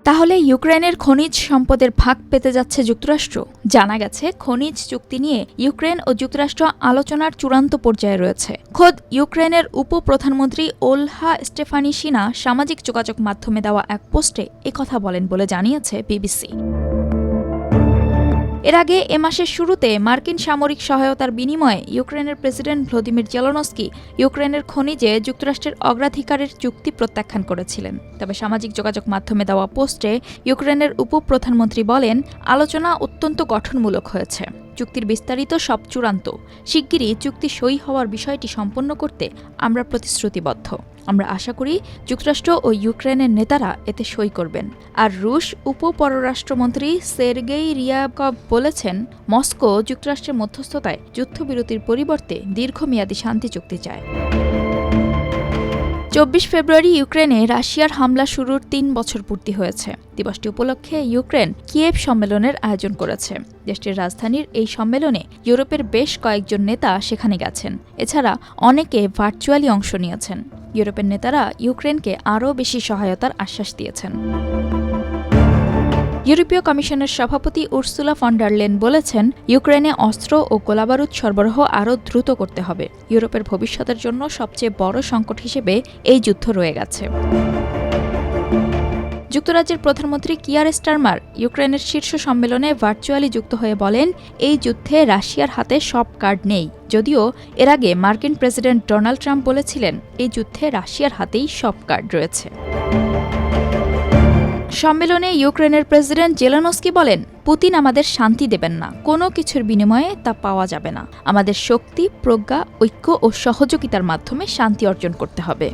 তাহলে ইউক্রেনের খনিজ সম্পদের ভাগ পেতে যাচ্ছে যুক্তরাষ্ট্র। জানা গেছে, খনিজ চুক্তি নিয়ে ইউক্রেন ও যুক্তরাষ্ট্র আলোচনার চূড়ান্ত পর্যায়ে রয়েছে। খোদ ইউক্রেনের উপপ্রধানমন্ত্রী ওলহা স্টেফানিশিনা সামাজিক যোগাযোগ মাধ্যমে দেওয়া এক পোস্টে একথা বলেন বলে জানিয়েছে বিবিসি। এর আগে এ মাসের শুরুতে মার্কিন সামরিক সহায়তার বিনিময়ে ইউক্রেনের প্রেসিডেন্ট ভ্লাদিমির জেলেনস্কি ইউক্রেনের খনিজে যুক্তরাষ্ট্রের অগ্রাধিকারের চুক্তি প্রত্যাখ্যান করেছিলেন। তবে সামাজিক যোগাযোগ মাধ্যমে দেওয়া পোস্টে ইউক্রেনের উপপ্রধানমন্ত্রী বলেন, আলোচনা অত্যন্ত গঠনমূলক হয়েছে। চুক্তির বিস্তারিত সব চূড়ান্ত। শিগগিরই চুক্তি সই হওয়ার বিষয়টি সম্পন্ন করতে আমরা প্রতিশ্রুতিবদ্ধ। আমরা আশা করি যুক্তরাষ্ট্র ও ইউক্রেনের নেতারা এতে সই করবেন। আর রুশ উপপররাষ্ট্রমন্ত্রী সের্গেই রিয়াবকভ বলেছেন, মস্কো যুক্তরাষ্ট্রের মধ্যস্থতায় যুদ্ধবিরতির পরিবর্তে দীর্ঘমেয়াদী শান্তি চুক্তি চায়। ২৪ ফেব্রুয়ারি ইউক্রেনে রাশিয়ার হামলা শুরুর ৩ বছর পূর্তি হয়েছে। দিবসটি উপলক্ষে ইউক্রেন কিয়েভ সম্মেলনের আয়োজন করেছে। দেশটির রাজধানীর এই সম্মেলনে ইউরোপের বেশ কয়েকজন নেতা সেখানে গেছেন। এছাড়া অনেকে ভার্চুয়ালি অংশ নিয়েছেন। ইউরোপের নেতারা ইউক্রেনকে আরও বেশি সহায়তার আশ্বাস দিয়েছেন। ইউরোপীয় কমিশনের সভাপতি উর্সুলা ফন ডার লেয়েন বলেছেন, ইউক্রেনে অস্ত্র ও গোলাবারুদ সরবরাহ আরও দ্রুত করতে হবে। ইউরোপের ভবিষ্যতের জন্য সবচেয়ে বড় সংকট হিসেবে এই যুদ্ধ রয়ে গেছে। যুক্তরাজ্যের প্রধানমন্ত্রী কিয়ার স্টারমার ইউক্রেনের শীর্ষ সম্মেলনে ভার্চুয়ালি যুক্ত হয়ে বলেন, এই যুদ্ধে রাশিয়ার হাতে সব কার্ড নেই। যদিও এর আগে মার্কিন প্রেসিডেন্ট ডোনাল্ড ট্রাম্প বলেছিলেন, এই যুদ্ধে রাশিয়ার হাতেই সব কার্ড রয়েছে। সম্মেলনে ইউক্রেনের প্রেসিডেন্ট জেলেনস্কি বলেন, পুতিন আমাদের শান্তি দেবেন না, কোনো কিছুর বিনিময়ে তা পাওয়া যাবে না। আমাদের শক্তি, প্রজ্ঞা, ঐক্য ও সহযোগিতার মাধ্যমে শান্তি অর্জন করতে হবে।